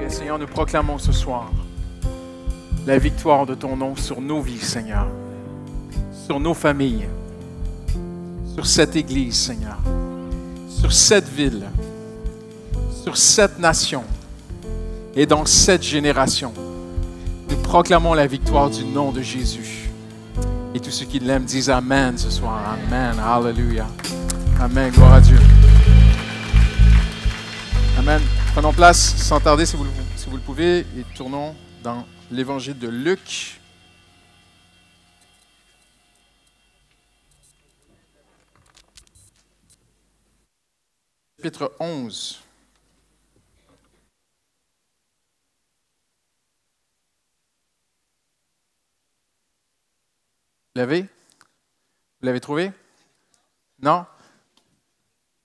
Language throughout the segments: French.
Et Seigneur, nous proclamons ce soir la victoire de ton nom sur nos vies, Seigneur, sur nos familles, sur cette Église, Seigneur, sur cette ville, sur cette nation et dans cette génération. Nous proclamons la victoire du nom de Jésus. Et tous ceux qui l'aiment disent Amen ce soir. Amen. Alléluia. Amen. Gloire à Dieu. Amen. Prenons place sans tarder si vous le pouvez et tournons dans l'Évangile de Luc. Chapitre 11. Vous l'avez? Vous l'avez trouvé? Non?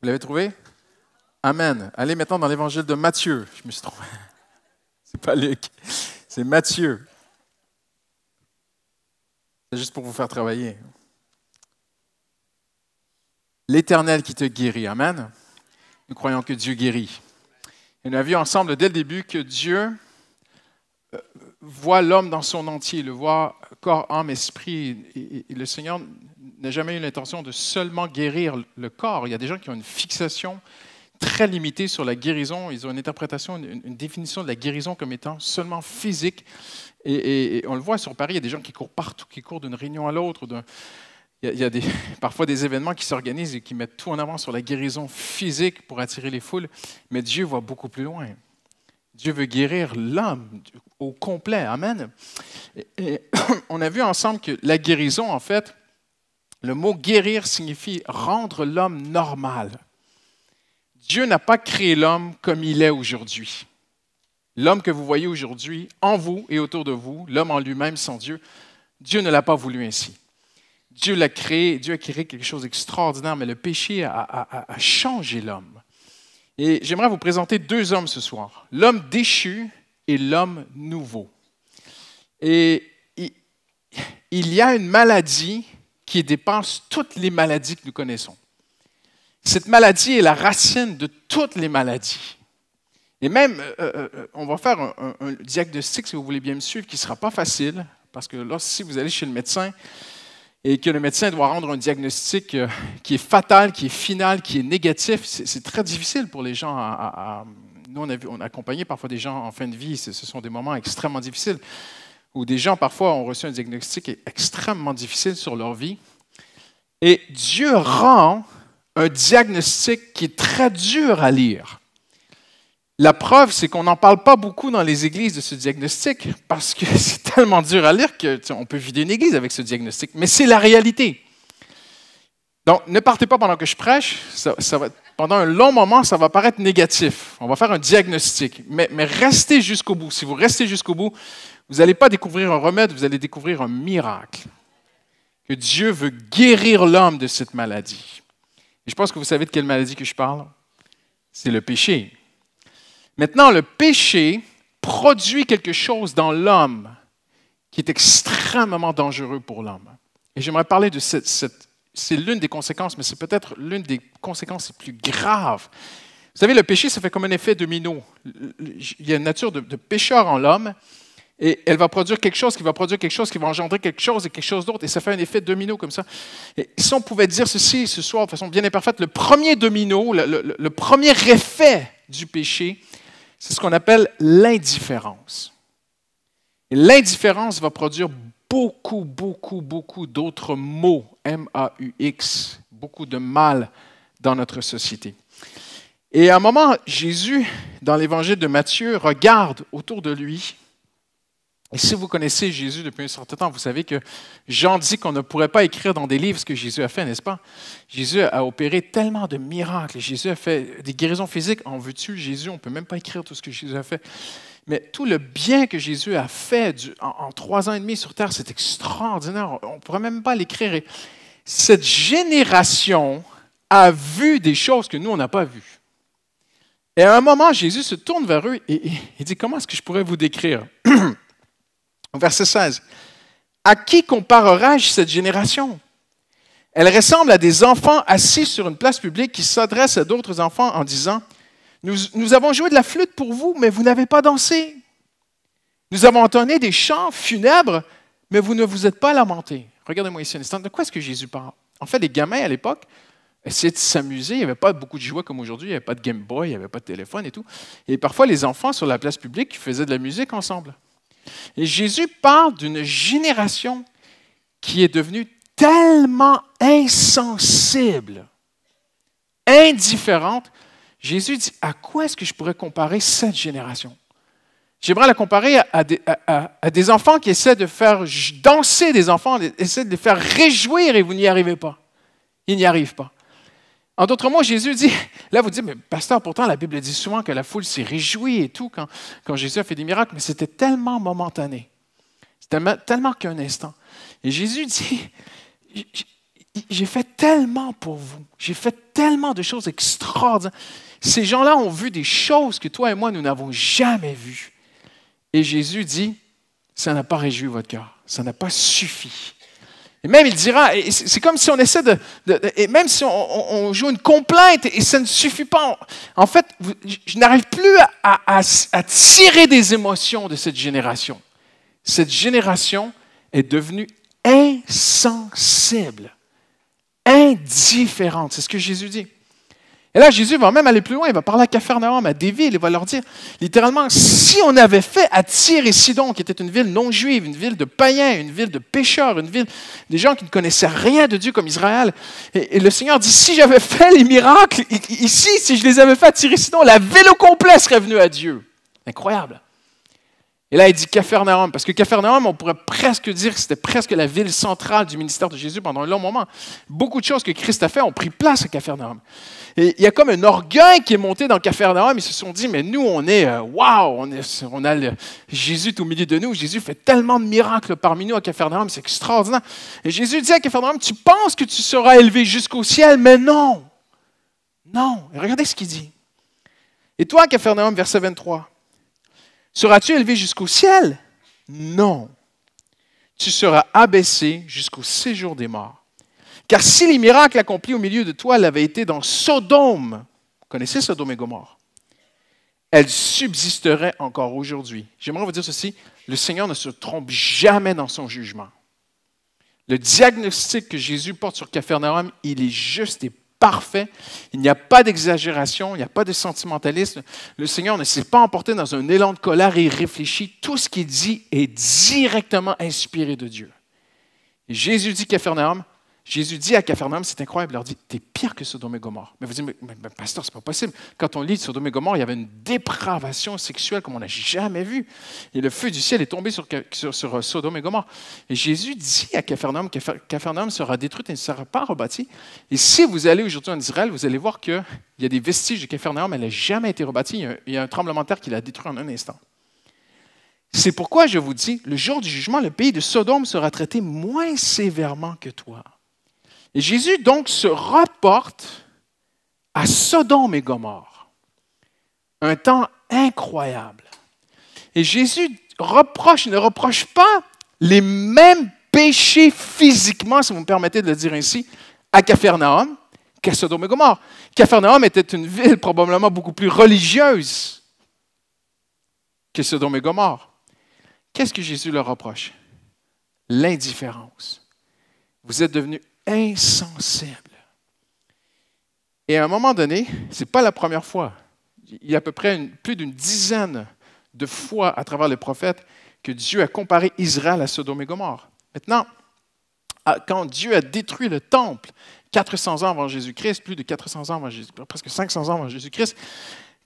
Vous l'avez trouvé? Amen. Allez maintenant dans l'Évangile de Matthieu. Je me suis trompé. C'est pas Luc, c'est Matthieu. C'est juste pour vous faire travailler. L'Éternel qui te guérit. Amen. Nous croyons que Dieu guérit. Et nous avons vu ensemble dès le début que Dieu voit l'homme dans son entier, le voit corps, âme, esprit. Et le Seigneur n'a jamais eu l'intention de seulement guérir le corps. Il y a des gens qui ont une fixation très limitée sur la guérison. Ils ont une interprétation, une définition de la guérison comme étant seulement physique. Et on le voit sur Paris, il y a des gens qui courent partout, qui courent d'une réunion à l'autre. Il y a parfois des événements qui s'organisent et qui mettent tout en avant sur la guérison physique pour attirer les foules. Mais Dieu va beaucoup plus loin. Dieu veut guérir l'homme au complet. Amen. Et on a vu ensemble que la guérison, en fait, le mot guérir signifie rendre l'homme normal. Dieu n'a pas créé l'homme comme il est aujourd'hui. L'homme que vous voyez aujourd'hui, en vous et autour de vous, l'homme en lui-même sans Dieu, Dieu ne l'a pas voulu ainsi. Dieu l'a créé, Dieu a créé quelque chose d'extraordinaire, mais le péché a changé l'homme. Et j'aimerais vous présenter deux hommes ce soir, l'homme déchu et l'homme nouveau. Et il y a une maladie qui dépasse toutes les maladies que nous connaissons. Cette maladie est la racine de toutes les maladies. Et même, on va faire un diagnostic, si vous voulez bien me suivre, qui ne sera pas facile, parce que là, si vous allez chez le médecin et que le médecin doit rendre un diagnostic qui est fatal, qui est final, qui est négatif, c'est très difficile pour les gens. Nous, on a accompagné parfois des gens en fin de vie, ce sont des moments extrêmement difficiles, où des gens, parfois, ont reçu un diagnostic extrêmement difficile sur leur vie. Et Dieu rend un diagnostic qui est très dur à lire. La preuve, c'est qu'on n'en parle pas beaucoup dans les églises de ce diagnostic parce que c'est tellement dur à lire qu'on peut vider une église avec ce diagnostic. Mais c'est la réalité. Donc, ne partez pas pendant que je prêche. Pendant un long moment, ça va paraître négatif. On va faire un diagnostic. Mais restez jusqu'au bout. Si vous restez jusqu'au bout, vous n'allez pas découvrir un remède, vous allez découvrir un miracle. Que Dieu veut guérir l'homme de cette maladie. Et je pense que vous savez de quelle maladie que je parle. C'est le péché. Maintenant, le péché produit quelque chose dans l'homme qui est extrêmement dangereux pour l'homme. Et j'aimerais parler de c'est l'une des conséquences, mais c'est peut-être l'une des conséquences les plus graves. Vous savez, le péché, ça fait comme un effet domino. Il y a une nature de pécheur en l'homme, et elle va produire quelque chose qui va produire quelque chose qui va engendrer quelque chose et quelque chose d'autre, et ça fait un effet domino comme ça. Et si on pouvait dire ceci ce soir de façon bien imparfaite, le premier domino, le premier effet du péché, c'est ce qu'on appelle l'indifférence. Et l'indifférence va produire beaucoup d'autres maux, M-A-U-X, beaucoup de mal dans notre société. Et à un moment, Jésus, dans l'Évangile de Matthieu, regarde autour de lui. Et si vous connaissez Jésus depuis un certain temps, vous savez que Jean dit qu'on ne pourrait pas écrire dans des livres ce que Jésus a fait, n'est-ce pas? Jésus a opéré tellement de miracles. Jésus a fait des guérisons physiques. En veux-tu, Jésus, on ne peut même pas écrire tout ce que Jésus a fait. Mais tout le bien que Jésus a fait en 3 ans et demi sur terre, c'est extraordinaire. On ne pourrait même pas l'écrire. Et cette génération a vu des choses que nous, on n'a pas vues. Et à un moment, Jésus se tourne vers eux et dit, comment est-ce que je pourrais vous décrire? Verset 16. À qui comparerai-je cette génération? Elle ressemble à des enfants assis sur une place publique qui s'adressent à d'autres enfants en disant Nous avons joué de la flûte pour vous, mais vous n'avez pas dansé. Nous avons entonné des chants funèbres, mais vous ne vous êtes pas lamentés. Regardez-moi ici un instant. De quoi est-ce que Jésus parle? En fait, les gamins à l'époque essayaient de s'amuser. Il n'y avait pas beaucoup de jouets comme aujourd'hui. Il n'y avait pas de Game Boy, il n'y avait pas de téléphone et tout. Et parfois, les enfants sur la place publique faisaient de la musique ensemble. Et Jésus parle d'une génération qui est devenue tellement insensible, indifférente. Jésus dit, à quoi est-ce que je pourrais comparer cette génération? J'aimerais la comparer à des enfants qui essaient de faire danser des enfants, essaient de les faire réjouir et vous n'y arrivez pas. Ils n'y arrivent pas. En d'autres mots, Jésus dit, là vous dites, mais pasteur, pourtant la Bible dit souvent que la foule s'est réjouie et tout quand Jésus a fait des miracles, mais c'était tellement momentané. C'était tellement qu'un instant. Et Jésus dit, j'ai fait tellement pour vous, j'ai fait tellement de choses extraordinaires. Ces gens-là ont vu des choses que toi et moi, nous n'avons jamais vues. Et Jésus dit, ça n'a pas réjoui votre cœur, ça n'a pas suffi. Et même il dira, c'est comme si on essaie et même si on joue une complainte et ça ne suffit pas. En fait, je n'arrive plus à tirer des émotions de cette génération. Cette génération est devenue insensible, indifférente. C'est ce que Jésus dit. Et là, Jésus va même aller plus loin. Il va parler à Capharnaüm, à des villes. Il va leur dire, littéralement, si on avait fait à Tyr et Sidon, qui était une ville non juive, une ville de païens, une ville de pécheurs, une ville des gens qui ne connaissaient rien de Dieu comme Israël, et le Seigneur dit, si j'avais fait les miracles ici, si je les avais fait à Tyr et Sidon, la ville au complet serait venue à Dieu. Incroyable. Et là, il dit Capharnaüm, parce que Capharnaüm, on pourrait presque dire que c'était presque la ville centrale du ministère de Jésus pendant un long moment. Beaucoup de choses que Christ a fait ont pris place à Capharnaüm. Et il y a comme un orgueil qui est monté dans Capharnaüm. Ils se sont dit, mais nous, on est, waouh, on a Jésus est au milieu de nous. Jésus fait tellement de miracles parmi nous à Capharnaüm, c'est extraordinaire. Et Jésus dit à Capharnaüm, tu penses que tu seras élevé jusqu'au ciel, mais non. Non. Et regardez ce qu'il dit. Et toi, Capharnaüm, verset 23. Seras-tu élevé jusqu'au ciel? Non. Tu seras abaissé jusqu'au séjour des morts. Car si les miracles accomplis au milieu de toi l'avaient été dans Sodome, vous connaissez Sodome et Gomorrhe, elle subsisterait encore aujourd'hui. J'aimerais vous dire ceci, le Seigneur ne se trompe jamais dans son jugement. Le diagnostic que Jésus porte sur Capharnaüm, il est juste et parfait. Il n'y a pas d'exagération, il n'y a pas de sentimentalisme. Le Seigneur ne s'est pas emporté dans un élan de colère et il réfléchit. Tout ce qu'il dit est directement inspiré de Dieu. Et Jésus dit à Capharnaüm, c'est incroyable, il leur dit, t'es pire que Sodome et Gomorrhe. Mais vous dites, mais pasteur, c'est pas possible. Quand on lit Sodome et Gomorrhe, il y avait une dépravation sexuelle comme on n'a jamais vu. Et le feu du ciel est tombé sur Sodome et Gomorrhe. Et Jésus dit à Capharnaüm, Capharnaüm sera détruite et ne sera pas rebâtie. Et si vous allez aujourd'hui en Israël, vous allez voir qu'il y a des vestiges de Capharnaüm, elle n'a jamais été rebâtie. Il y a un tremblement de terre qui l'a détruit en un instant. C'est pourquoi je vous dis, le jour du jugement, le pays de Sodome sera traité moins sévèrement que toi. Et Jésus donc se rapporte à Sodome et Gomorrhe. Un temps incroyable. Et Jésus ne reproche pas les mêmes péchés physiquement, si vous me permettez de le dire ainsi, à Capharnaüm qu'à Sodome et Gomorrhe. Capharnaüm était une ville probablement beaucoup plus religieuse que Sodome et Gomorrhe. Qu'est-ce que Jésus leur reproche? L'indifférence. Vous êtes devenus insensibles. Et à un moment donné, ce n'est pas la première fois. Il y a à peu près plus d'une dizaine de fois à travers les prophètes que Dieu a comparé Israël à Sodome et Gomorrhe. Maintenant, quand Dieu a détruit le temple 400 ans avant Jésus-Christ, plus de 400 ans avant Jésus-Christ, presque 500 ans avant Jésus-Christ,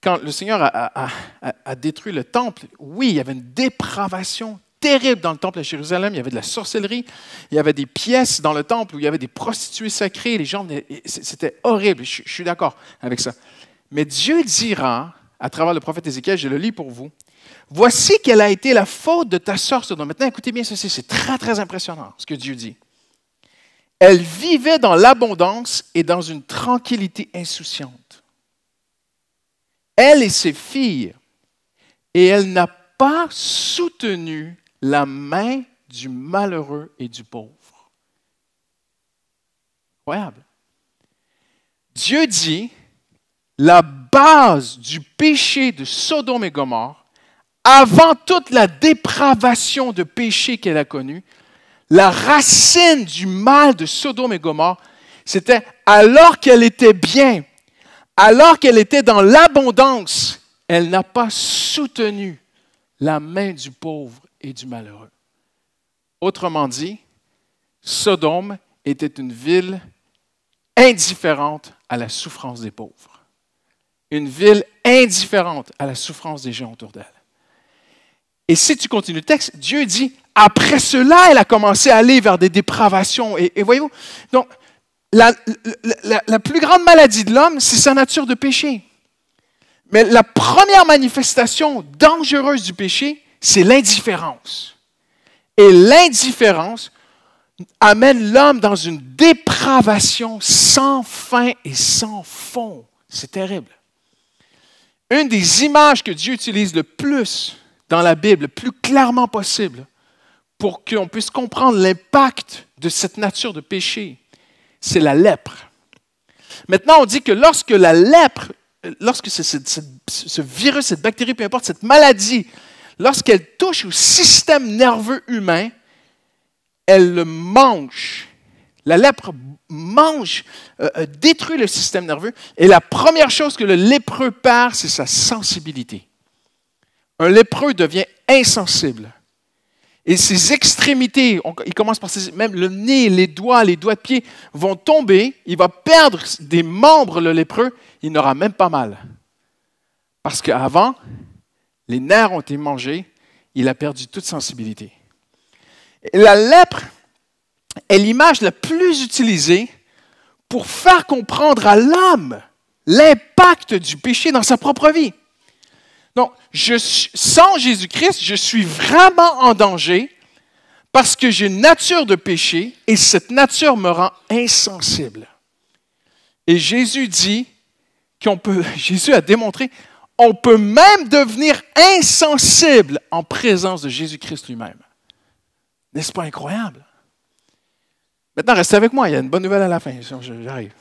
quand le Seigneur a détruit le temple, oui, il y avait une dépravation terrible dans le temple à Jérusalem. Il y avait de la sorcellerie, il y avait des pièces dans le temple où il y avait des prostituées sacrées. Les gens, c'était horrible, je suis d'accord avec ça. Mais Dieu dira, à travers le prophète Ézéchiel, je le lis pour vous, « Voici quelle a été la faute de ta sœur Sodome. » Maintenant, écoutez bien ceci, c'est très, très impressionnant ce que Dieu dit. « Elle vivait dans l'abondance et dans une tranquillité insouciante. Elle et ses filles, et elle n'a pas soutenu la main du malheureux et du pauvre. » Incroyable. Dieu dit la base du péché de Sodome et Gomorrhe, avant toute la dépravation de péché qu'elle a connue, la racine du mal de Sodome et Gomorrhe, c'était alors qu'elle était bien, alors qu'elle était dans l'abondance, elle n'a pas soutenu la main du pauvre et du malheureux. Autrement dit, Sodome était une ville indifférente à la souffrance des pauvres. Une ville indifférente à la souffrance des gens autour d'elle. Et si tu continues le texte, Dieu dit, après cela, elle a commencé à aller vers des dépravations. Et voyez-vous, donc, la plus grande maladie de l'homme, c'est sa nature de péché. Mais la première manifestation dangereuse du péché, c'est l'indifférence. Et l'indifférence amène l'homme dans une dépravation sans fin et sans fond. C'est terrible. Une des images que Dieu utilise le plus dans la Bible, le plus clairement possible, pour qu'on puisse comprendre l'impact de cette nature de péché, c'est la lèpre. Maintenant, on dit que lorsque la lèpre, lorsque ce virus, cette bactérie, peu importe, cette maladie, lorsqu'elle touche au système nerveux humain, elle le mange. La lèpre mange, détruit le système nerveux. Et la première chose que le lépreux perd, c'est sa sensibilité. Un lépreux devient insensible. Et ses extrémités, il commence par même le nez, les doigts de pied vont tomber. Il va perdre des membres, le lépreux. Il n'aura même pas mal. Parce qu'avant, les nerfs ont été mangés. Il a perdu toute sensibilité. Et la lèpre est l'image la plus utilisée pour faire comprendre à l'homme l'impact du péché dans sa propre vie. Donc, sans Jésus-Christ, je suis vraiment en danger parce que j'ai une nature de péché et cette nature me rend insensible. Et Jésus dit Jésus a démontré, on peut même devenir insensible en présence de Jésus-Christ lui-même. N'est-ce pas incroyable? Maintenant, restez avec moi, il y a une bonne nouvelle à la fin. J'arrive.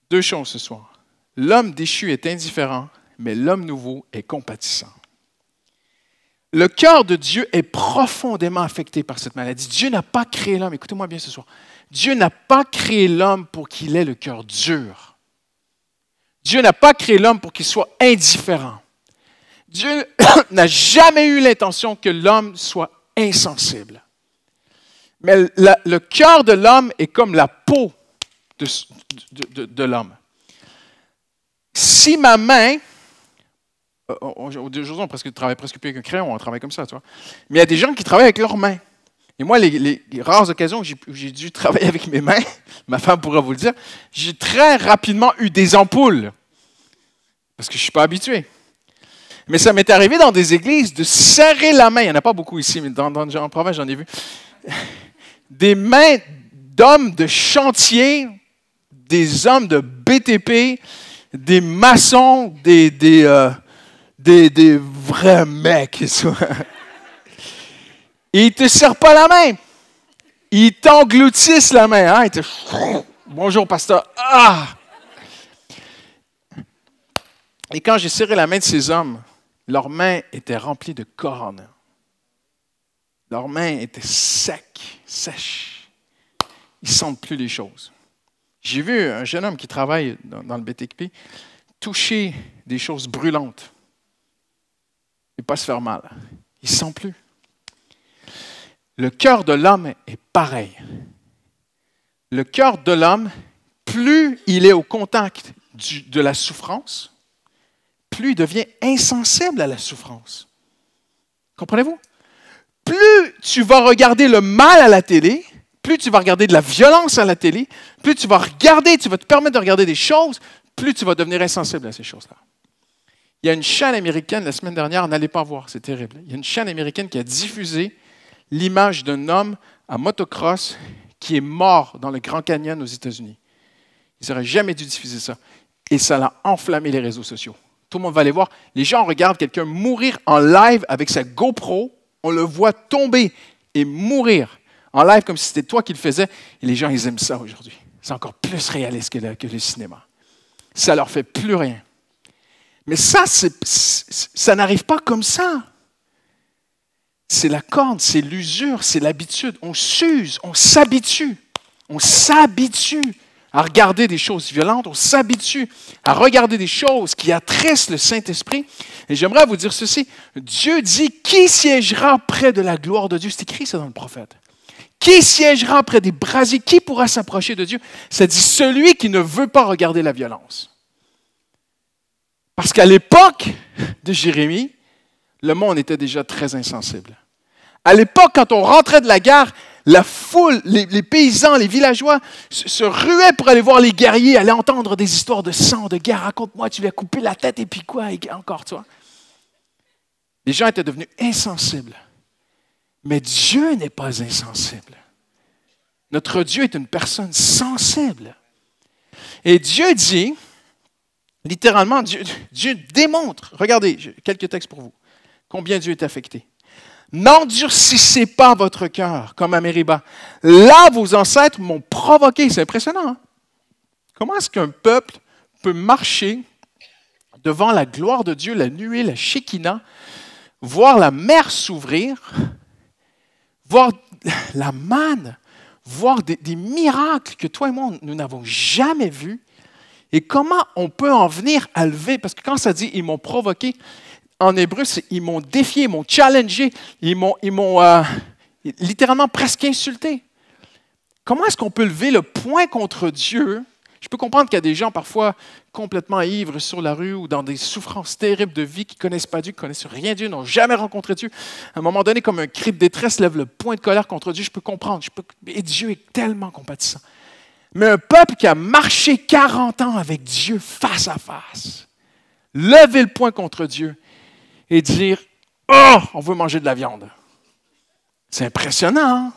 Deux choses ce soir. L'homme déchu est indifférent, mais l'homme nouveau est compatissant. Le cœur de Dieu est profondément affecté par cette maladie. Dieu n'a pas créé l'homme, écoutez-moi bien ce soir, Dieu n'a pas créé l'homme pour qu'il ait le cœur dur. Dieu n'a pas créé l'homme pour qu'il soit indifférent. Dieu n'a jamais eu l'intention que l'homme soit insensible. Mais le cœur de l'homme est comme la peau de l'homme. Si ma main, aujourd'hui on travaille presque plus avec un crayon, on travaille comme ça, tu vois. Mais il y a des gens qui travaillent avec leurs mains. Et moi, les rares occasions où j'ai dû travailler avec mes mains, ma femme pourra vous le dire, j'ai très rapidement eu des ampoules. Parce que je ne suis pas habitué. Mais ça m'est arrivé dans des églises de serrer la main. Il n'y en a pas beaucoup ici, mais en province, j'en ai vu. Des mains d'hommes de chantier, des hommes de BTP, des maçons, des vrais mecs. Et ils ne te serrent pas la main. Ils t'engloutissent la main. Hein? Bonjour, pasteur. Ah! Et quand j'ai serré la main de ces hommes, leurs mains étaient remplies de cornes. Leurs mains étaient sèches. Ils ne sentent plus les choses. J'ai vu un jeune homme qui travaille dans le BTP toucher des choses brûlantes et pas se faire mal. Il ne sent plus. Le cœur de l'homme est pareil. Le cœur de l'homme, plus il est au contact de la souffrance, plus il devient insensible à la souffrance. Comprenez-vous? Plus tu vas regarder le mal à la télé, plus tu vas regarder de la violence à la télé, plus tu vas te permettre de regarder des choses, plus tu vas devenir insensible à ces choses-là. Il y a une chaîne américaine, la semaine dernière, n'allez pas voir, c'est terrible. Il y a une chaîne américaine qui a diffusé l'image d'un homme à motocross qui est mort dans le Grand Canyon aux États-Unis. Ils n'auraient jamais dû diffuser ça. Et ça a enflammé les réseaux sociaux. Tout le monde va aller voir. Les gens regardent quelqu'un mourir en live avec sa GoPro. On le voit tomber et mourir en live comme si c'était toi qui le faisais. Et les gens, ils aiment ça aujourd'hui. C'est encore plus réaliste que le cinéma. Ça leur fait plus rien. Mais ça n'arrive pas comme ça. C'est la corde, c'est l'usure, c'est l'habitude. On s'use, on s'habitue. On s'habitue à regarder des choses violentes, on s'habitue à regarder des choses qui attristent le Saint-Esprit. Et j'aimerais vous dire ceci. Dieu dit, qui siégera près de la gloire de Dieu? C'est écrit ça dans le prophète. Qui siégera près des brasiers? Qui pourra s'approcher de Dieu? Ça dit celui qui ne veut pas regarder la violence. Parce qu'à l'époque de Jérémie, le monde était déjà très insensible. À l'époque, quand on rentrait de la guerre, la foule, les paysans, les villageois se ruaient pour aller voir les guerriers, aller entendre des histoires de sang, de guerre. Raconte-moi, tu lui as coupé la tête et puis quoi, et encore, toi. Les gens étaient devenus insensibles. Mais Dieu n'est pas insensible. Notre Dieu est une personne sensible. Et Dieu dit, littéralement, Dieu démontre, regardez, quelques textes pour vous, combien Dieu est affecté. N'endurcissez pas votre cœur comme à Mériba. Là, vos ancêtres m'ont provoqué. C'est impressionnant. Hein? Comment est-ce qu'un peuple peut marcher devant la gloire de Dieu, la nuée, la Shekinah, voir la mer s'ouvrir, voir la manne, voir des miracles que toi et moi, nous n'avons jamais vus? Et comment on peut en venir à lever? Parce que quand ça dit « ils m'ont provoqué », en hébreu, c'est « ils m'ont défié, ils m'ont challengé, ils m'ont littéralement presque insulté ». Comment est-ce qu'on peut lever le poing contre Dieu? Je peux comprendre qu'il y a des gens parfois complètement ivres sur la rue ou dans des souffrances terribles de vie qui ne connaissent pas Dieu, qui ne connaissent rien de Dieu, n'ont jamais rencontré Dieu. À un moment donné, comme un cri de détresse lève le poing de colère contre Dieu, je peux comprendre. Et Dieu est tellement compatissant. Mais un peuple qui a marché 40 ans avec Dieu face à face, lever le poing contre Dieu et dire « Oh, on veut manger de la viande ». C'est impressionnant, hein?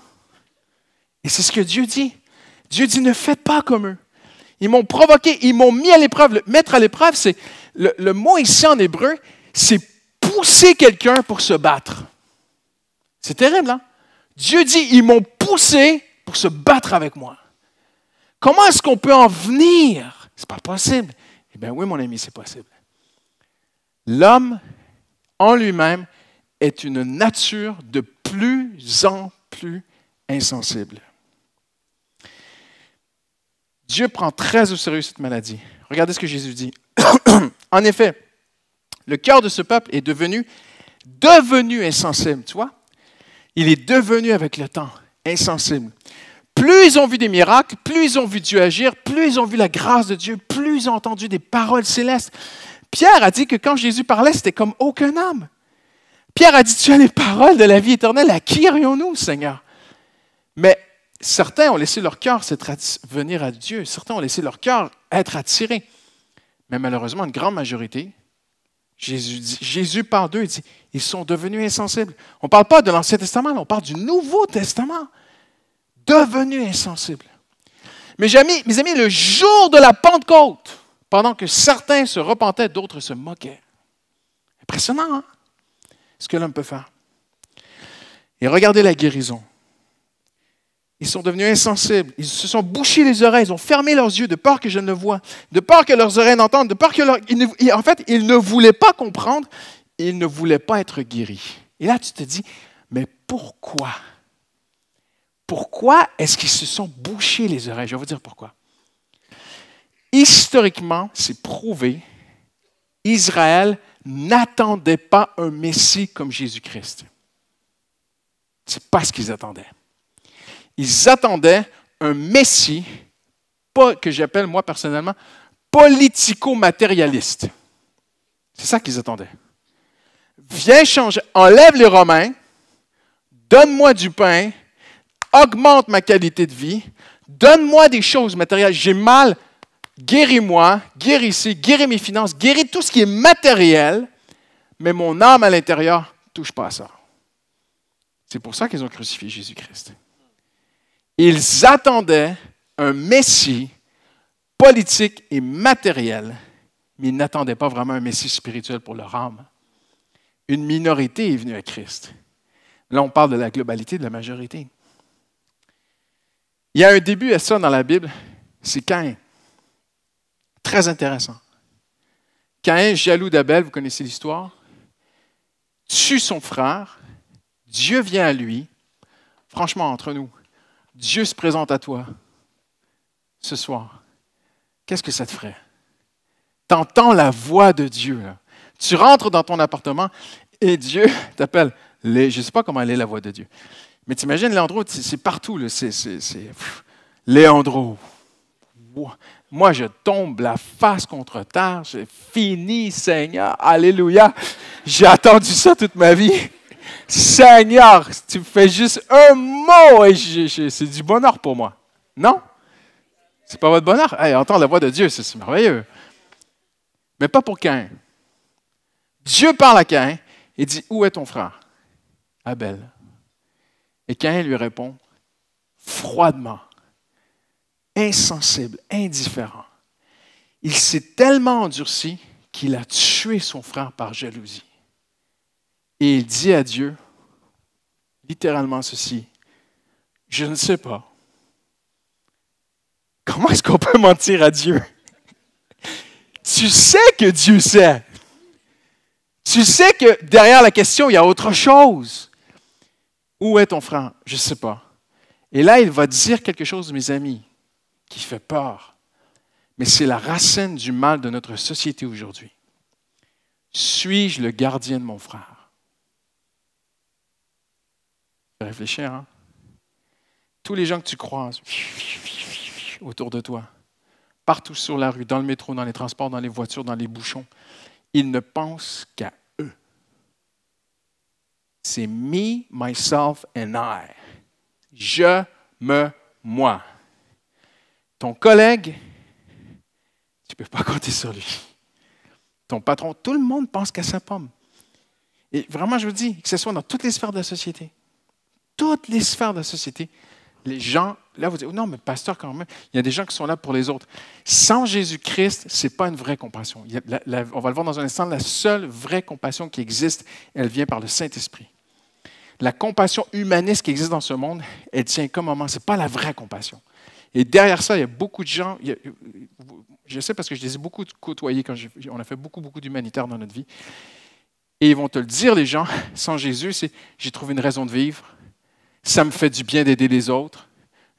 Et c'est ce que Dieu dit. Dieu dit « Ne faites pas comme eux ». Ils m'ont provoqué, ils m'ont mis à l'épreuve. Mettre à l'épreuve, c'est le mot ici en hébreu, c'est pousser quelqu'un pour se battre. C'est terrible, hein? Dieu dit « Ils m'ont poussé pour se battre avec moi ». Comment est-ce qu'on peut en venir? Ce n'est pas possible. Eh bien oui, mon ami, c'est possible. L'homme, en lui-même, est une nature de plus en plus insensible. Dieu prend très au sérieux cette maladie. Regardez ce que Jésus dit. En effet, le cœur de ce peuple est devenu insensible, tu vois? Il est devenu avec le temps insensible. Plus ils ont vu des miracles, plus ils ont vu Dieu agir, plus ils ont vu la grâce de Dieu, plus ils ont entendu des paroles célestes. Pierre a dit que quand Jésus parlait, c'était comme aucun homme. Pierre a dit, tu as les paroles de la vie éternelle, à qui irions-nous, Seigneur? Mais certains ont laissé leur cœur venir à Dieu, certains ont laissé leur cœur être attirés. Mais malheureusement, une grande majorité, Jésus parle d'eux, il dit, ils sont devenus insensibles. On ne parle pas de l'Ancien Testament, on parle du Nouveau Testament. Devenus insensibles. Mes amis, le jour de la Pentecôte, pendant que certains se repentaient, d'autres se moquaient. Impressionnant, hein? Ce que l'homme peut faire. Et regardez la guérison. Ils sont devenus insensibles. Ils se sont bouchés les oreilles. Ils ont fermé leurs yeux de peur que je ne le voie, de peur que leurs oreilles n'entendent, de peur que en fait, ils ne voulaient pas comprendre. Ils ne voulaient pas être guéris. Et là, tu te dis, mais pourquoi? Pourquoi est-ce qu'ils se sont bouchés les oreilles? Je vais vous dire pourquoi. Historiquement, c'est prouvé, Israël n'attendait pas un Messie comme Jésus-Christ. Ce n'est pas ce qu'ils attendaient. Ils attendaient un Messie, que j'appelle moi personnellement, politico-matérialiste. C'est ça qu'ils attendaient. Viens changer, enlève les Romains, donne-moi du pain, augmente ma qualité de vie, donne-moi des choses matérielles. J'ai mal, guéris-moi, guérissez, guéris mes finances, guéris tout ce qui est matériel, mais mon âme à l'intérieur ne touche pas à ça. C'est pour ça qu'ils ont crucifié Jésus-Christ. Ils attendaient un Messie politique et matériel, mais ils n'attendaient pas vraiment un Messie spirituel pour leur âme. Une minorité est venue à Christ. Là, on parle de la globalité, de la majorité. Il y a un début à ça dans la Bible, c'est Caïn. Très intéressant. Caïn, jaloux d'Abel, vous connaissez l'histoire, tue son frère, Dieu vient à lui. Franchement, entre nous, Dieu se présente à toi ce soir. Qu'est-ce que ça te ferait? Tu entends la voix de Dieu. Là. Tu rentres dans ton appartement et Dieu t'appelle. Je ne sais pas comment elle est la voix de Dieu. Mais tu imagines, Léandro, c'est partout. Là. Léandro. Moi, je tombe la face contre terre. J'ai fini, Seigneur. Alléluia. J'ai attendu ça toute ma vie. Seigneur, tu fais juste un mot et c'est du bonheur pour moi. Non? C'est pas votre bonheur? Hey, entendre la voix de Dieu, c'est merveilleux. Mais pas pour Caïn. Dieu parle à Caïn et dit, où est ton frère? Abel. Et Caïn lui répond, froidement, insensible, indifférent. Il s'est tellement endurci qu'il a tué son frère par jalousie. Et il dit à Dieu, littéralement ceci, je ne sais pas. Comment est-ce qu'on peut mentir à Dieu? Tu sais que Dieu sait. Tu sais que derrière la question, il y a autre chose. Où est ton frère? Je ne sais pas. Et là, il va dire quelque chose, mes amis, qui fait peur. Mais c'est la racine du mal de notre société aujourd'hui. Suis-je le gardien de mon frère? Réfléchir, hein? Tous les gens que tu croises autour de toi, partout sur la rue, dans le métro, dans les transports, dans les voitures, dans les bouchons, ils ne pensent qu'à eux. C'est me, myself and I. Je, moi. Ton collègue, tu ne peux pas compter sur lui. Ton patron, tout le monde pense qu'à sa pomme. Et vraiment, je vous dis, que ce soit dans toutes les sphères de la société, toutes les sphères de la société, les gens, là vous dites, oh non, mais pasteur quand même, il y a des gens qui sont là pour les autres. Sans Jésus-Christ, ce n'est pas une vraie compassion. On va le voir dans un instant, la seule vraie compassion qui existe, elle vient par le Saint-Esprit. La compassion humaniste qui existe dans ce monde, elle tient comme moment, ce n'est pas la vraie compassion. Et derrière ça, il y a beaucoup de gens, je sais parce que je les ai beaucoup côtoyés quand on a fait beaucoup d'humanitaire dans notre vie, et ils vont te le dire, les gens, sans Jésus, c'est « j'ai trouvé une raison de vivre ». Ça me fait du bien d'aider les autres.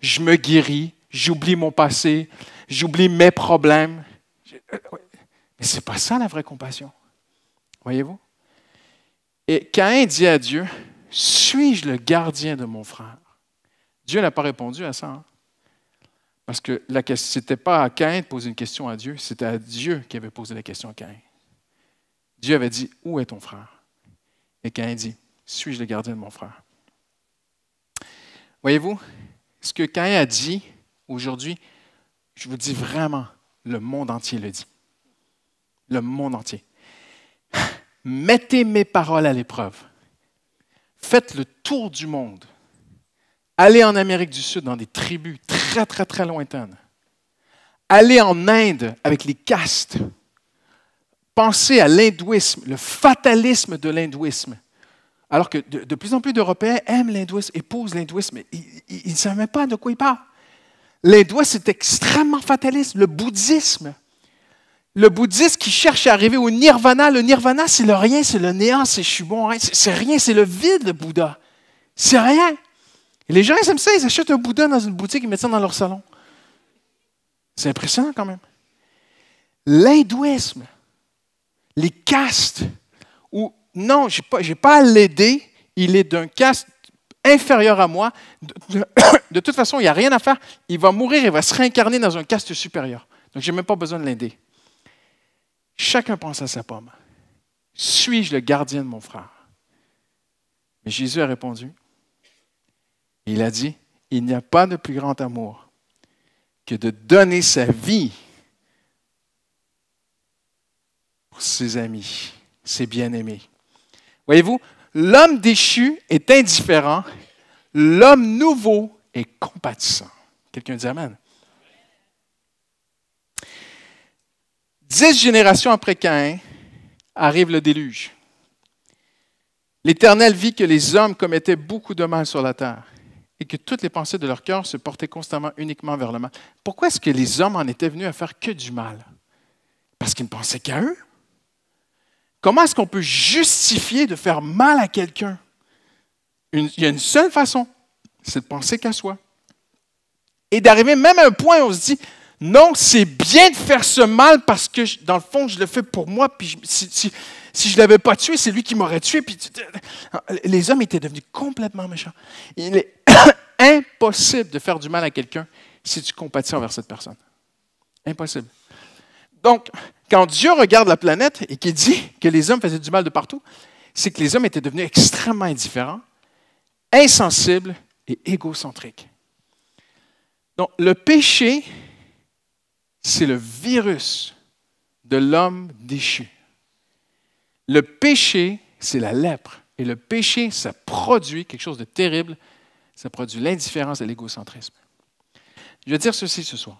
Je me guéris. J'oublie mon passé. J'oublie mes problèmes. Mais ce n'est pas ça la vraie compassion. Voyez-vous? Et Caïn dit à Dieu, suis-je le gardien de mon frère? Dieu n'a pas répondu à ça. Hein? Parce que ce n'était pas à Caïn de poser une question à Dieu, c'était à Dieu qui avait posé la question à Caïn. Dieu avait dit, où est ton frère? Et Caïn dit, suis-je le gardien de mon frère? Voyez-vous, ce que Caïn a dit aujourd'hui, je vous dis vraiment, le monde entier le dit. Le monde entier. Mettez mes paroles à l'épreuve. Faites le tour du monde. Allez en Amérique du Sud, dans des tribus très lointaines. Allez en Inde avec les castes. Pensez à l'hindouisme, le fatalisme de l'hindouisme. Alors que de plus en plus d'Européens aiment l'hindouisme, épousent l'hindouisme, mais ils ne savent même pas de quoi ils parlent. L'hindouisme est extrêmement fataliste. Le bouddhisme qui cherche à arriver au nirvana, le nirvana, c'est le rien, c'est le néant, c'est je suis bon, rien, c'est rien, c'est le vide, le Bouddha. C'est rien. Et les gens, ils aiment ça, ils achètent un Bouddha dans une boutique, ils mettent ça dans leur salon. C'est impressionnant quand même. L'hindouisme, les castes, où non, je n'ai pas à l'aider, il est d'un caste inférieur à moi. De toute façon, il n'y a rien à faire. Il va mourir, il va se réincarner dans un caste supérieur. Donc, je n'ai même pas besoin de l'aider. Chacun pense à sa pomme. Suis-je le gardien de mon frère? Mais Jésus a répondu. Il a dit, il n'y a pas de plus grand amour que de donner sa vie pour ses amis, ses bien-aimés. Voyez-vous, l'homme déchu est indifférent, l'homme nouveau est compatissant. Quelqu'un dit amen. 10 générations après Caïn, arrive le déluge. L'Éternel vit que les hommes commettaient beaucoup de mal sur la terre. et que toutes les pensées de leur cœur se portaient constamment uniquement vers le mal. Pourquoi est-ce que les hommes en étaient venus à faire que du mal? Parce qu'ils ne pensaient qu'à eux. Comment est-ce qu'on peut justifier de faire mal à quelqu'un? Il y a une seule façon, c'est de penser qu'à soi. Et d'arriver même à un point où on se dit, non, c'est bien de faire ce mal parce que, dans le fond, je le fais pour moi, puis si je ne l'avais pas tué, c'est lui qui m'aurait tué. Puis, les hommes étaient devenus complètement méchants. Il est impossible de faire du mal à quelqu'un si tu compatis envers cette personne. Impossible. Donc, quand Dieu regarde la planète et qu'il dit que les hommes faisaient du mal de partout, c'est que les hommes étaient devenus extrêmement indifférents, insensibles et égocentriques. Donc, le péché, c'est le virus de l'homme déchu. Le péché, c'est la lèpre. Et le péché, ça produit quelque chose de terrible. Ça produit l'indifférence et l'égocentrisme. Je vais dire ceci ce soir.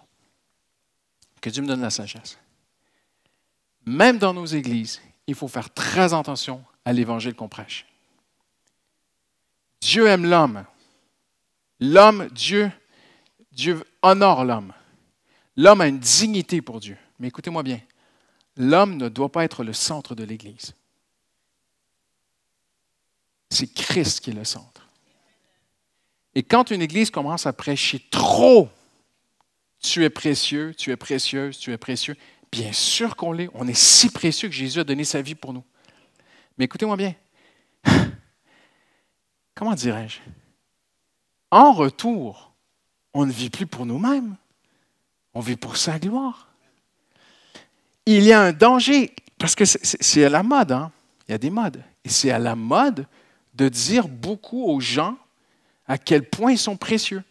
Que Dieu me donne la sagesse. Même dans nos églises, il faut faire très attention à l'évangile qu'on prêche. Dieu aime l'homme. L'homme, Dieu honore l'homme. L'homme a une dignité pour Dieu. Mais écoutez-moi bien, l'homme ne doit pas être le centre de l'Église. C'est Christ qui est le centre. Et quand une Église commence à prêcher trop, tu es précieux, tu es précieuse, tu es précieux, bien sûr qu'on l'est. On est si précieux que Jésus a donné sa vie pour nous. Mais écoutez-moi bien. Comment dirais-je? En retour, on ne vit plus pour nous-mêmes. On vit pour sa gloire. Il y a un danger, parce que c'est à la mode, hein? Il y a des modes. Et c'est à la mode de dire beaucoup aux gens à quel point ils sont précieux.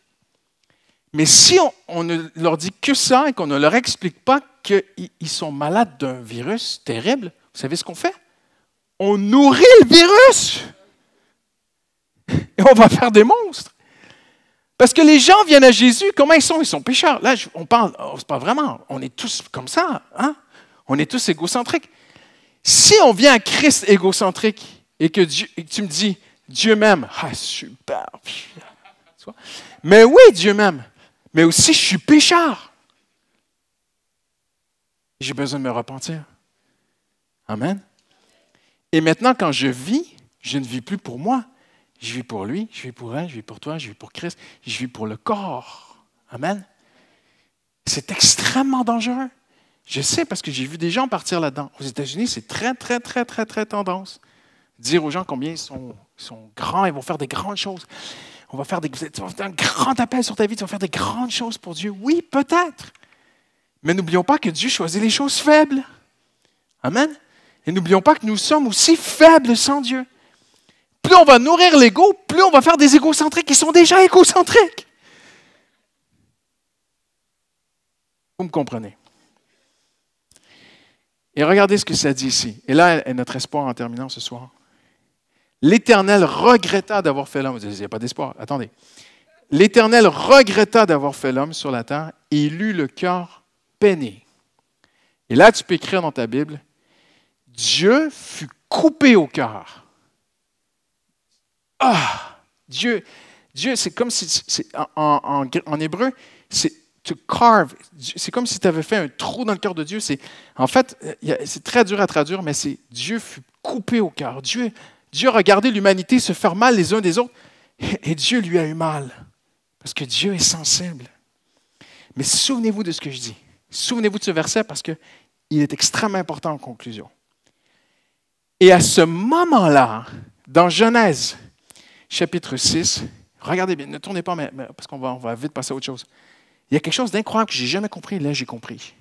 Mais si on ne leur dit que ça et qu'on ne leur explique pas qu'ils sont malades d'un virus terrible, vous savez ce qu'on fait? On nourrit le virus! Et on va faire des monstres. Parce que les gens viennent à Jésus, comment ils sont? Ils sont pécheurs. Là, on parle, c'est pas vraiment, on est tous comme ça, hein? On est tous égocentriques. Si on vient à Christ égocentrique et que tu me dis, Dieu m'aime, ah super, mais oui, Dieu m'aime, mais aussi je suis pécheur. J'ai besoin de me repentir. Amen. Et maintenant, quand je vis, je ne vis plus pour moi. Je vis pour lui, je vis pour elle, je vis pour toi, je vis pour Christ, je vis pour le corps. Amen. C'est extrêmement dangereux. Je sais parce que j'ai vu des gens partir là-dedans. Aux États-Unis, c'est très, très, très, très, très tendance. Dire aux gens combien ils sont grands, ils vont faire des grandes choses. Tu vas faire un grand appel sur ta vie, tu vas faire des grandes choses pour Dieu. Oui, peut-être. Mais n'oublions pas que Dieu choisit les choses faibles. Amen. Et n'oublions pas que nous sommes aussi faibles sans Dieu. Plus on va nourrir l'ego, plus on va faire des égocentriques qui sont déjà égocentriques. Vous me comprenez? Et regardez ce que ça dit ici. Et là est notre espoir en terminant ce soir. L'Éternel regretta d'avoir fait l'homme. Vous dites, il n'y a pas d'espoir. Attendez. L'Éternel regretta d'avoir fait l'homme sur la terre et il eut le cœur peiné. Et là, tu peux écrire dans ta Bible, Dieu fut coupé au cœur. Ah! Dieu, c'est comme si, en hébreu, c'est to carve. C'est comme si tu avais fait un trou dans le cœur de Dieu. En fait, c'est très dur à traduire, mais c'est Dieu fut coupé au cœur. Dieu a regardé l'humanité se faire mal les uns des autres et Dieu lui a eu mal. Parce que Dieu est sensible. Mais souvenez-vous de ce que je dis. Souvenez-vous de ce verset parce qu'il est extrêmement important en conclusion. Et à ce moment-là, dans Genèse, chapitre 6, regardez bien, ne tournez pas, parce qu'on va vite passer à autre chose. Il y a quelque chose d'incroyable que je n'ai jamais compris, là j'ai compris.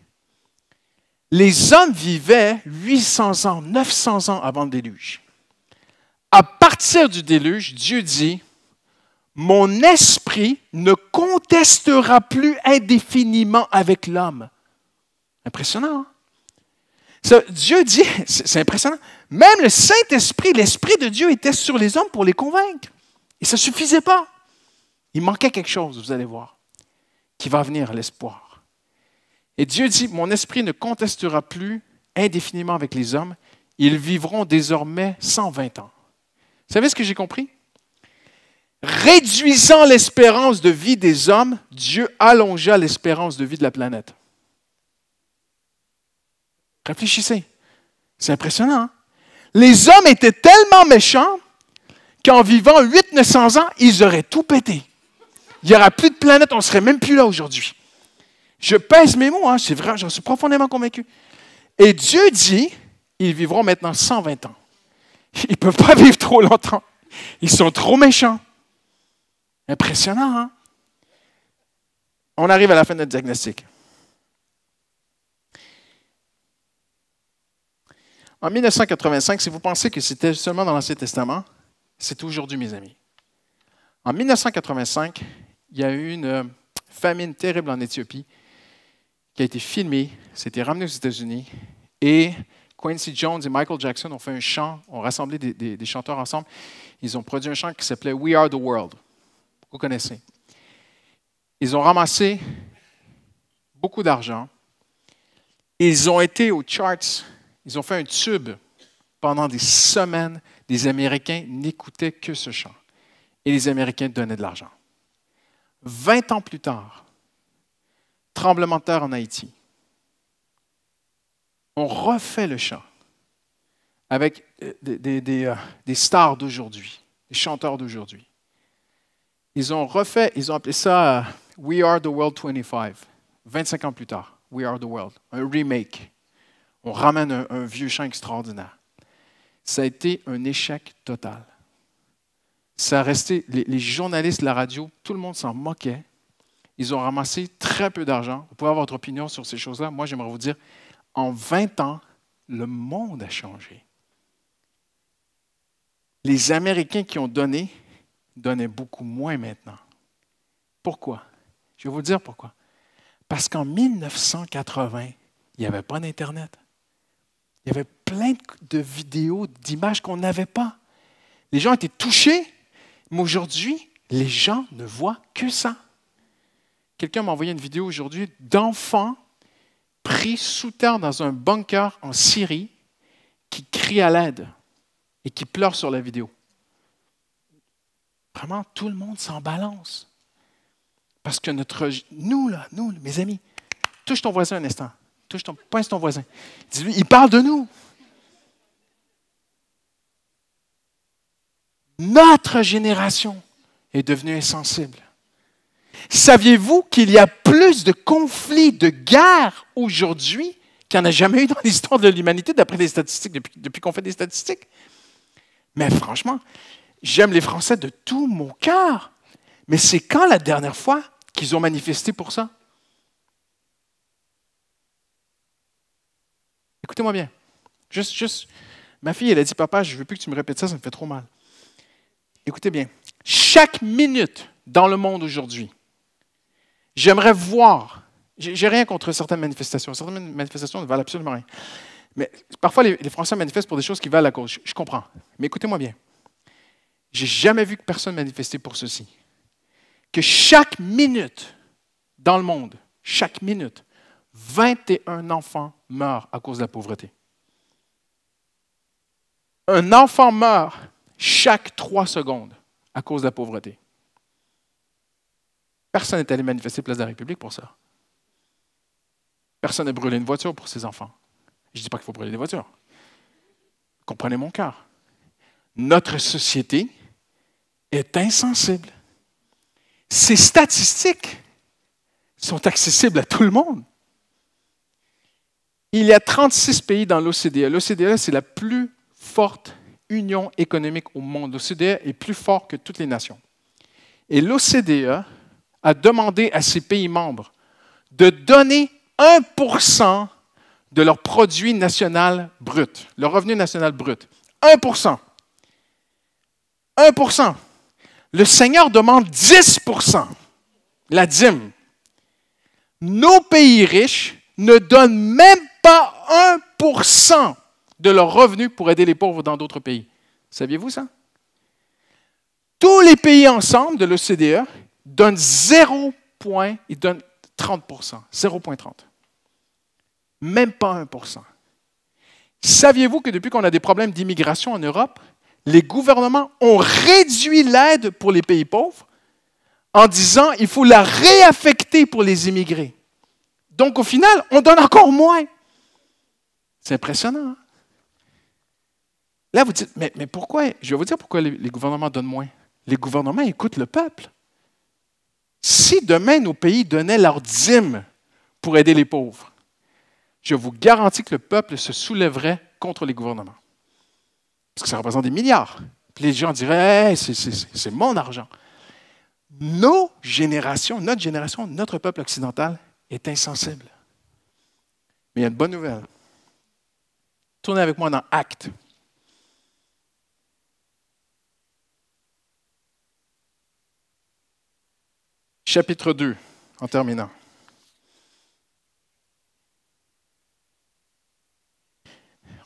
Les hommes vivaient 800 ans, 900 ans avant le déluge. À partir du déluge, Dieu dit, « Mon esprit ne contestera plus indéfiniment avec l'homme. » Impressionnant, hein? Ça, Dieu dit, c'est impressionnant, même le Saint-Esprit, l'Esprit de Dieu était sur les hommes pour les convaincre. Et ça ne suffisait pas. Il manquait quelque chose, vous allez voir, qui va venir, l'espoir. Et Dieu dit, mon esprit ne contestera plus indéfiniment avec les hommes, ils vivront désormais 120 ans. Vous savez ce que j'ai compris? Réduisant l'espérance de vie des hommes, Dieu allongea l'espérance de vie de la planète. Réfléchissez. C'est impressionnant. Hein? Les hommes étaient tellement méchants qu'en vivant 800-900 ans, ils auraient tout pété. Il n'y aura plus de planète, on ne serait même plus là aujourd'hui. Je pèse mes mots, hein, c'est vrai, j'en suis profondément convaincu. Et Dieu dit, ils vivront maintenant 120 ans. Ils ne peuvent pas vivre trop longtemps. Ils sont trop méchants. Impressionnant, hein? On arrive à la fin de notre diagnostic. En 1985, si vous pensez que c'était seulement dans l'Ancien Testament, c'est aujourd'hui, mes amis. En 1985, il y a eu une famine terrible en Éthiopie qui a été filmée, c'était ramené aux États-Unis, et Quincy Jones et Michael Jackson ont fait un chant, ont rassemblé des chanteurs ensemble. Ils ont produit un chant qui s'appelait « We Are the World ». Vous connaissez. Ils ont ramassé beaucoup d'argent. Ils ont été aux charts. Ils ont fait un tube pendant des semaines. Les Américains n'écoutaient que ce chant. Et les Américains donnaient de l'argent. 20 ans plus tard, tremblement de terre en Haïti. On refait le chant avec des stars d'aujourd'hui, des chanteurs d'aujourd'hui. Ils ont appelé ça We Are the World 25, 25 ans plus tard, We Are the World, un remake. On ramène un vieux chant extraordinaire. Ça a été un échec total. Ça a resté, les journalistes de la radio, tout le monde s'en moquait. Ils ont ramassé très peu d'argent. Vous pouvez avoir votre opinion sur ces choses-là. Moi, j'aimerais vous dire, en 20 ans, le monde a changé. Les Américains qui ont donné donnaient beaucoup moins maintenant. Pourquoi? Je vais vous dire pourquoi. Parce qu'en 1980, il n'y avait pas d'Internet. Il y avait plein de vidéos, d'images qu'on n'avait pas. Les gens étaient touchés, mais aujourd'hui, les gens ne voient que ça. Quelqu'un m'a envoyé une vidéo aujourd'hui d'enfants pris sous terre dans un bunker en Syrie qui crient à l'aide et qui pleurent sur la vidéo. Vraiment, tout le monde s'en balance. Parce que nous, mes amis, touche ton voisin un instant. Pince ton voisin. Dis-lui, il parle de nous. Notre génération est devenue insensible. Saviez-vous qu'il y a plus de conflits, de guerres aujourd'hui qu'il n'y en a jamais eu dans l'histoire de l'humanité, d'après les statistiques, depuis qu'on fait des statistiques? Mais franchement, j'aime les Français de tout mon cœur. Mais c'est quand la dernière fois qu'ils ont manifesté pour ça? Écoutez-moi bien. Ma fille, elle a dit, papa, je ne veux plus que tu me répètes ça, ça me fait trop mal. Écoutez bien. Chaque minute dans le monde aujourd'hui, j'aimerais voir, j'ai rien contre certaines manifestations ne valent absolument rien. Mais parfois, les Français manifestent pour des choses qui valent la cause. Je comprends. Mais écoutez-moi bien. J'ai jamais vu que personne manifestait pour ceci. Que chaque minute dans le monde, chaque minute, 21 enfants meurent à cause de la pauvreté. Un enfant meurt chaque 3 secondes à cause de la pauvreté. Personne n'est allé manifester Place de la République pour ça. Personne n'a brûlé une voiture pour ses enfants. Je ne dis pas qu'il faut brûler des voitures. Comprenez mon cœur. Notre société est insensible. Ces statistiques sont accessibles à tout le monde. Il y a 36 pays dans l'OCDE. L'OCDE, c'est la plus forte union économique au monde. L'OCDE est plus fort que toutes les nations. Et l'OCDE a demandé à ses pays membres de donner 1% de leur produit national brut, leur revenu national brut. 1%. 1%. Le Seigneur demande 10%, la dîme. Nos pays riches ne donnent même pas 1% de leurs revenus pour aider les pauvres dans d'autres pays. Saviez-vous ça? Tous les pays ensemble de l'OCDE donnent 0,30%. 0,30. Même pas 1%. Saviez-vous que depuis qu'on a des problèmes d'immigration en Europe, les gouvernements ont réduit l'aide pour les pays pauvres en disant qu'il faut la réaffecter pour les immigrés. Donc, au final, on donne encore moins. C'est impressionnant. Hein? Là, vous dites, mais pourquoi? Je vais vous dire pourquoi les gouvernements donnent moins. Les gouvernements écoutent le peuple. Si demain, nos pays donnaient leur dîme pour aider les pauvres, je vous garantis que le peuple se soulèverait contre les gouvernements. Parce que ça représente des milliards. Puis les gens diraient, hey, c'est mon argent. Notre génération, notre peuple occidental est insensible. Mais il y a une bonne nouvelle. Tournez avec moi dans Actes. Chapitre 2, en terminant.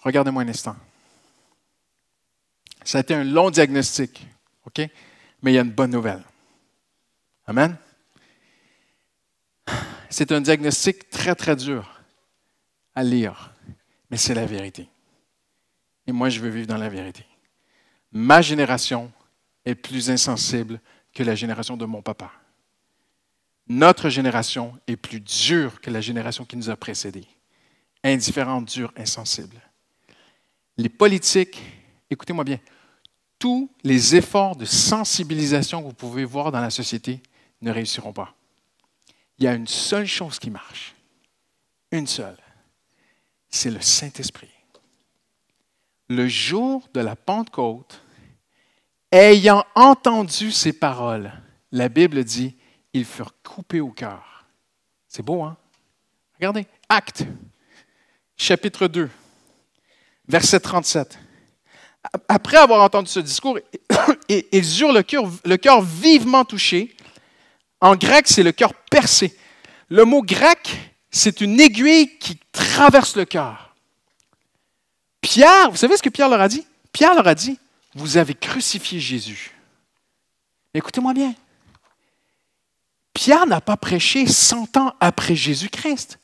Regardez-moi un instant. Ça a été un long diagnostic, OK? Mais il y a une bonne nouvelle. Amen? C'est un diagnostic très, très dur à lire, mais c'est la vérité. Et moi, je veux vivre dans la vérité. Ma génération est plus insensible que la génération de mon papa. Notre génération est plus dure que la génération qui nous a précédés. Indifférente, dure, insensible. Les politiques, écoutez-moi bien, tous les efforts de sensibilisation que vous pouvez voir dans la société ne réussiront pas. Il y a une seule chose qui marche. Une seule. C'est le Saint-Esprit. Le jour de la Pentecôte, ayant entendu ces paroles, la Bible dit, ils furent coupés au cœur. C'est beau, hein? Regardez, Actes, chapitre 2, verset 37. Après avoir entendu ce discours, ils eurent le cœur vivement touché. En grec, c'est le cœur percé. Le mot grec, c'est une aiguille qui traverse le cœur. Pierre, vous savez ce que Pierre leur a dit? Pierre leur a dit, vous avez crucifié Jésus. Écoutez-moi bien. Pierre n'a pas prêché 100 ans après Jésus-Christ.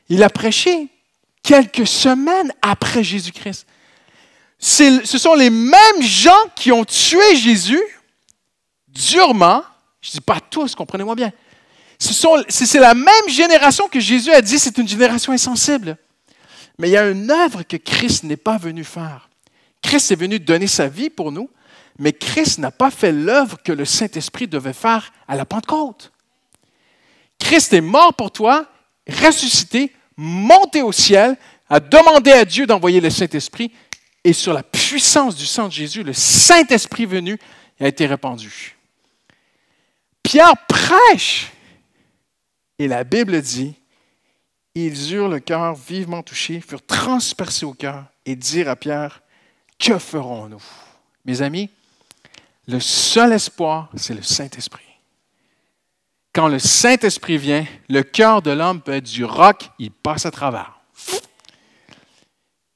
Il a prêché quelques semaines après Jésus-Christ. Ce sont les mêmes gens qui ont tué Jésus durement. Je ne dis pas tous, comprenez-moi bien. C'est la même génération que Jésus a dit, c'est une génération insensible. Mais il y a une œuvre que Christ n'est pas venu faire. Christ est venu donner sa vie pour nous, mais Christ n'a pas fait l'œuvre que le Saint-Esprit devait faire à la Pentecôte. Christ est mort pour toi, ressuscité, monté au ciel, a demandé à Dieu d'envoyer le Saint-Esprit, et sur la puissance du sang de Jésus, le Saint-Esprit venu a été répandu. Pierre prêche, et la Bible dit, ils eurent le cœur vivement touché, furent transpercés au cœur, et dirent à Pierre, que ferons-nous? Mes amis, le seul espoir, c'est le Saint-Esprit. Quand le Saint-Esprit vient, le cœur de l'homme peut être du roc, il passe à travers.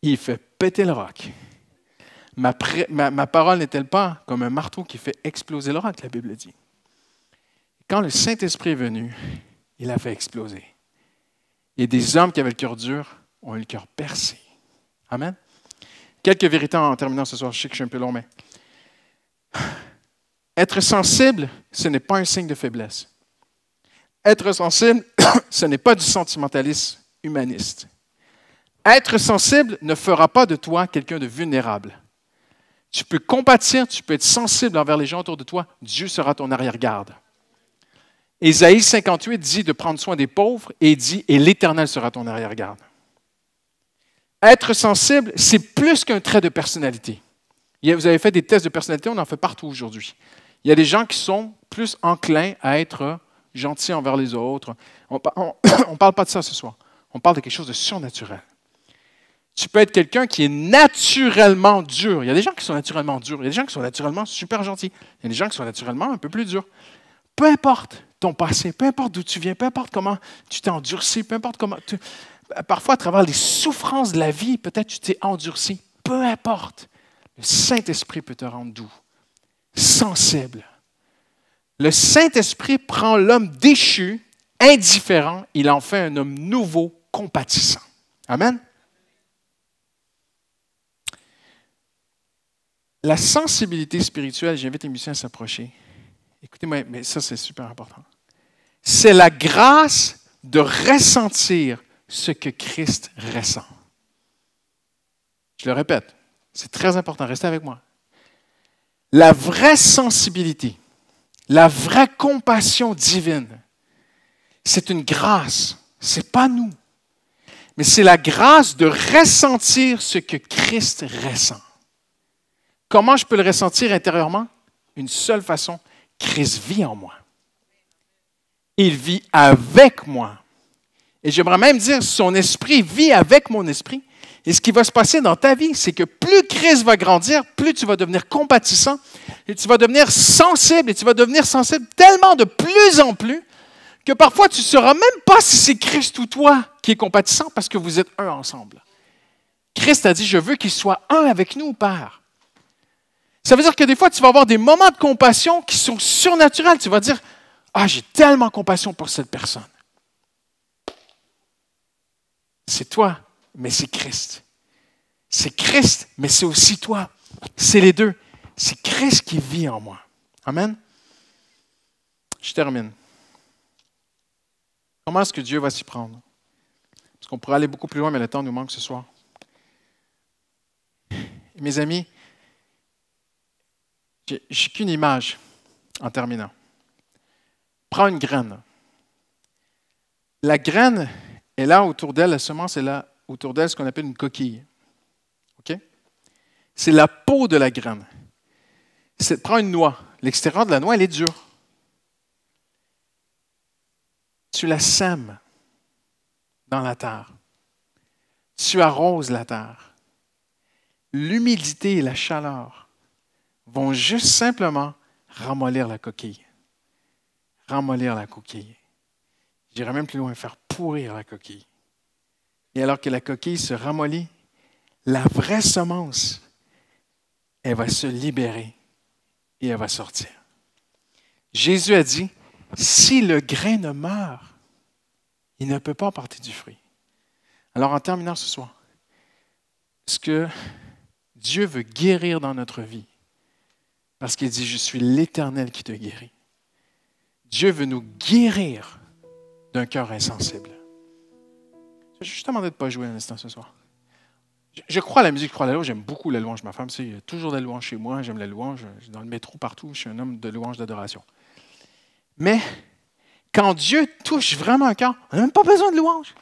Il fait péter le roc. Ma parole n'est-elle pas comme un marteau qui fait exploser le roc, la Bible dit. Quand le Saint-Esprit est venu, il a fait exploser. Et des hommes qui avaient le cœur dur ont eu le cœur percé. Amen. Quelques vérités en terminant ce soir. Je sais que je suis un peu long, mais être sensible, ce n'est pas un signe de faiblesse. Être sensible, ce n'est pas du sentimentalisme humaniste. Être sensible ne fera pas de toi quelqu'un de vulnérable. Tu peux compatir, tu peux être sensible envers les gens autour de toi. Dieu sera ton arrière-garde. Ésaïe 58 dit de prendre soin des pauvres et dit « Et l'Éternel sera ton arrière-garde ». Être sensible, c'est plus qu'un trait de personnalité. Vous avez fait des tests de personnalité, on en fait partout aujourd'hui. Il y a des gens qui sont plus enclins à être gentils envers les autres. On ne parle pas de ça ce soir. On parle de quelque chose de surnaturel. Tu peux être quelqu'un qui est naturellement dur. Il y a des gens qui sont naturellement durs. Il y a des gens qui sont naturellement super gentils. Il y a des gens qui sont naturellement un peu plus durs. Peu importe ton passé, peu importe d'où tu viens, peu importe comment tu t'es endurci, peu importe comment... Parfois, à travers les souffrances de la vie, peut-être tu t'es endurci. Peu importe. Le Saint-Esprit peut te rendre doux, sensible. Le Saint-Esprit prend l'homme déchu, indifférent, il en fait un homme nouveau, compatissant. Amen. la sensibilité spirituelle, j'invite les musiciens à s'approcher. Écoutez-moi, mais ça, c'est super important. C'est la grâce de ressentir ce que Christ ressent. Je le répète, c'est très important, restez avec moi. La vraie sensibilité, la vraie compassion divine, c'est une grâce, ce n'est pas nous, mais c'est la grâce de ressentir ce que Christ ressent. Comment je peux le ressentir intérieurement? Une seule façon, Christ vit en moi. Il vit avec moi. Et j'aimerais même dire, son esprit vit avec mon esprit. Et ce qui va se passer dans ta vie, c'est que plus Christ va grandir, plus tu vas devenir compatissant, et tu vas devenir sensible, et tu vas devenir sensible tellement de plus en plus, que parfois tu ne sauras même pas si c'est Christ ou toi qui est compatissant, parce que vous êtes un ensemble. Christ a dit, je veux qu'il soit un avec nous, Père. Ça veut dire que des fois, tu vas avoir des moments de compassion qui sont surnaturels. Tu vas dire, ah, j'ai tellement compassion pour cette personne. C'est toi, mais c'est Christ. C'est Christ, mais c'est aussi toi. C'est les deux. C'est Christ qui vit en moi. Amen. Je termine. Comment est-ce que Dieu va s'y prendre? Parce qu'on pourrait aller beaucoup plus loin, mais le temps nous manque ce soir. Mes amis, j'ai qu'une image en terminant. Prends une graine. La graine est là autour d'elle, la semence est là autour d'elle, ce qu'on appelle une coquille. OK? C'est la peau de la graine. Prends une noix. L'extérieur de la noix, elle est dure. Tu la sèmes dans la terre. Tu arroses la terre. L'humidité et la chaleur vont juste simplement ramollir la coquille. Ramollir la coquille. J'irais même plus loin, faire pourrir la coquille. Et alors que la coquille se ramollit, la vraie semence, elle va se libérer et elle va sortir. Jésus a dit, si le grain ne meurt, il ne peut pas porter du fruit. Alors en terminant ce soir, ce que Dieu veut guérir dans notre vie, parce qu'il dit, je suis l'Éternel qui te guérit. Dieu veut nous guérir d'un cœur insensible. Je vais juste demander de ne pas jouer un instant ce soir. Je crois à la musique, je crois à la louange, j'aime beaucoup la louange. Ma femme, il y a toujours de la louange chez moi, j'aime la louange, dans le métro, partout, je suis un homme de louange, d'adoration. Mais quand Dieu touche vraiment un cœur, on n'a même pas besoin de louange.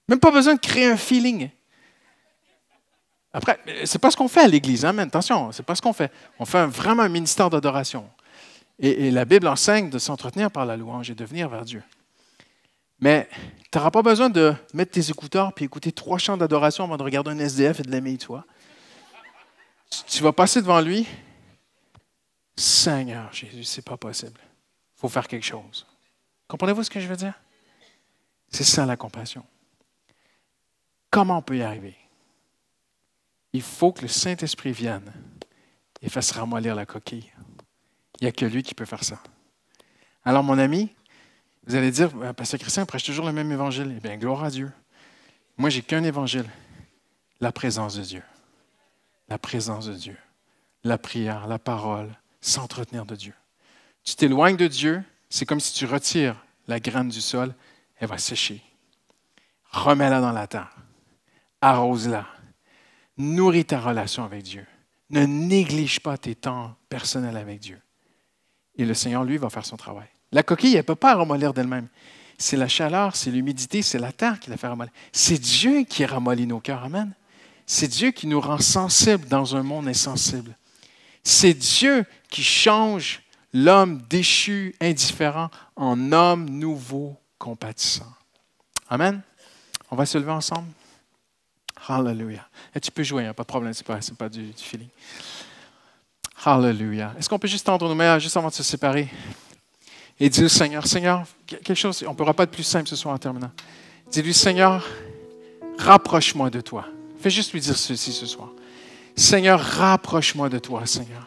Même pas besoin de créer un feeling. Après, ce n'est pas ce qu'on fait à l'Église, hein, attention, ce n'est pas ce qu'on fait. On fait vraiment un ministère d'adoration. Et la Bible enseigne de s'entretenir par la louange et de venir vers Dieu. Mais tu n'auras pas besoin de mettre tes écouteurs et écouter 3 chants d'adoration avant de regarder un SDF et de l'aimer, tu vois. Tu vas passer devant lui. Seigneur Jésus, ce n'est pas possible. Il faut faire quelque chose. Comprenez-vous ce que je veux dire? C'est ça la compassion. Comment on peut y arriver? Il faut que le Saint-Esprit vienne et fasse ramollir la coquille. Il n'y a que lui qui peut faire ça. Alors, mon ami, vous allez dire, Pasteur Christian prêche toujours le même évangile. Eh bien, gloire à Dieu. Moi, j'ai qu'un évangile. La présence de Dieu. La présence de Dieu. La prière, la parole, s'entretenir de Dieu. Tu t'éloignes de Dieu, c'est comme si tu retires la graine du sol, elle va sécher. Remets-la dans la terre. Arrose-la. Nourris ta relation avec Dieu. Ne néglige pas tes temps personnels avec Dieu. Et le Seigneur, lui, va faire son travail. La coquille, elle ne peut pas ramollir d'elle-même. C'est la chaleur, c'est l'humidité, c'est la terre qui la fait ramollir. C'est Dieu qui ramollit nos cœurs. Amen. C'est Dieu qui nous rend sensibles dans un monde insensible. C'est Dieu qui change l'homme déchu, indifférent, en homme nouveau, compatissant. Amen. On va se lever ensemble. Hallelujah. Et tu peux jouer, il n'y a pas de problème, ce n'est pas du feeling. Hallelujah. Est-ce qu'on peut juste tendre nos mains juste avant de se séparer et dire au Seigneur, Seigneur, quelque chose, on ne pourra pas être plus simple ce soir en terminant. Dis-lui, Seigneur, rapproche-moi de toi. Fais juste lui dire ceci ce soir. Seigneur, rapproche-moi de toi, Seigneur.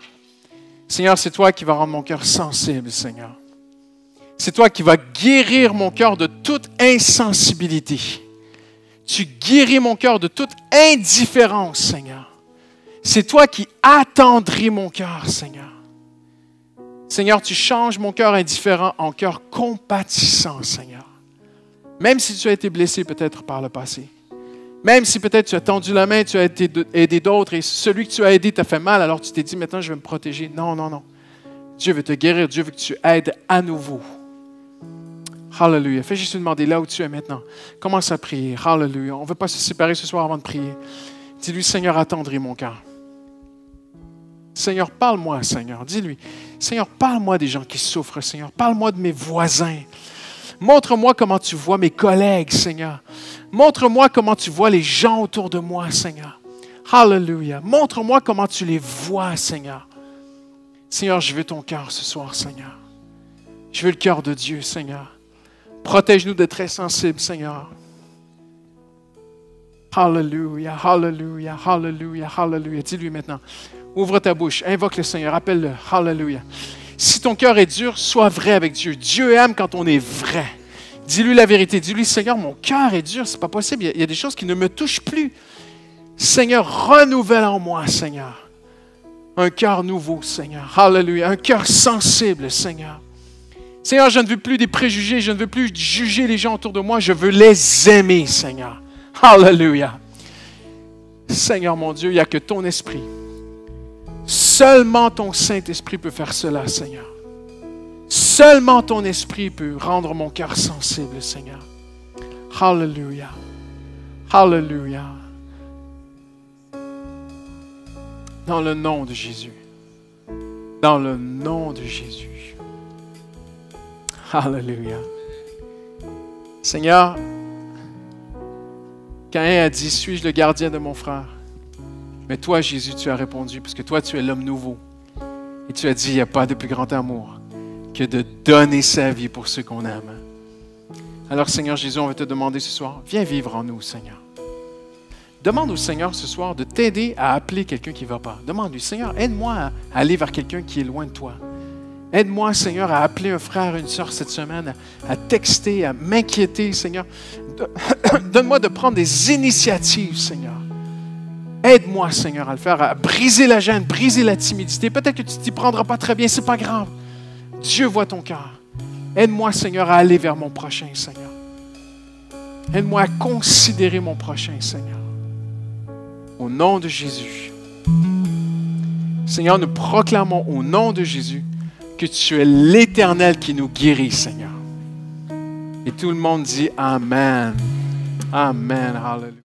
Seigneur, c'est toi qui vas rendre mon cœur sensible, Seigneur. C'est toi qui vas guérir mon cœur de toute insensibilité. Tu guéris mon cœur de toute indifférence, Seigneur. C'est toi qui attendris mon cœur, Seigneur. Seigneur, tu changes mon cœur indifférent en cœur compatissant, Seigneur. Même si tu as été blessé peut-être par le passé. Même si peut-être tu as tendu la main, tu as aidé d'autres et celui que tu as aidé t'a fait mal, alors tu t'es dit maintenant je vais me protéger. Non, non, non. Dieu veut te guérir, Dieu veut que tu aides à nouveau. Hallelujah. Fais juste demander là où tu es maintenant. Commence à prier. Hallelujah. On ne veut pas se séparer ce soir avant de prier. Dis-lui, Seigneur, attendris mon cœur. Seigneur, parle-moi, Seigneur. Dis-lui, Seigneur, parle-moi des gens qui souffrent, Seigneur. Parle-moi de mes voisins. Montre-moi comment tu vois mes collègues, Seigneur. Montre-moi comment tu vois les gens autour de moi, Seigneur. Hallelujah. Montre-moi comment tu les vois, Seigneur. Seigneur, je veux ton cœur ce soir, Seigneur. Je veux le cœur de Dieu, Seigneur. Protège-nous d'être très sensibles, Seigneur. Hallelujah, hallelujah, hallelujah, hallelujah. Dis-lui maintenant. Ouvre ta bouche, invoque le Seigneur, appelle-le. Hallelujah. Si ton cœur est dur, sois vrai avec Dieu. Dieu aime quand on est vrai. Dis-lui la vérité. Dis-lui, Seigneur, mon cœur est dur, c'est pas possible. Il y a des choses qui ne me touchent plus. Seigneur, renouvelle en moi, Seigneur. Un cœur nouveau, Seigneur. Hallelujah. Un cœur sensible, Seigneur. Seigneur, je ne veux plus des préjugés, je ne veux plus juger les gens autour de moi, je veux les aimer, Seigneur. Hallelujah. Seigneur mon Dieu, il n'y a que ton esprit. Seulement ton Saint-Esprit peut faire cela, Seigneur. Seulement ton esprit peut rendre mon cœur sensible, Seigneur. Hallelujah. Hallelujah. Dans le nom de Jésus. Dans le nom de Jésus. Hallelujah. Seigneur, Caïn a dit, suis-je le gardien de mon frère? Mais toi, Jésus, tu as répondu, parce que toi, tu es l'homme nouveau. Et tu as dit, il n'y a pas de plus grand amour que de donner sa vie pour ceux qu'on aime. Alors, Seigneur Jésus, on va te demander ce soir, viens vivre en nous, Seigneur. Demande au Seigneur ce soir de t'aider à appeler quelqu'un qui ne va pas. Demande-lui, Seigneur, aide-moi à aller vers quelqu'un qui est loin de toi. Aide-moi, Seigneur, à appeler un frère, une sœur cette semaine, à texter, à m'inquiéter, Seigneur. Donne-moi de prendre des initiatives, Seigneur. Aide-moi, Seigneur, à le faire, à briser la gêne, briser la timidité. Peut-être que tu ne t'y prendras pas très bien, ce n'est pas grave. Dieu voit ton cœur. Aide-moi, Seigneur, à aller vers mon prochain, Seigneur. Aide-moi à considérer mon prochain, Seigneur. Au nom de Jésus. Seigneur, nous proclamons au nom de Jésus que tu es l'Éternel qui nous guérit, Seigneur. Et tout le monde dit Amen. Amen. Hallelujah.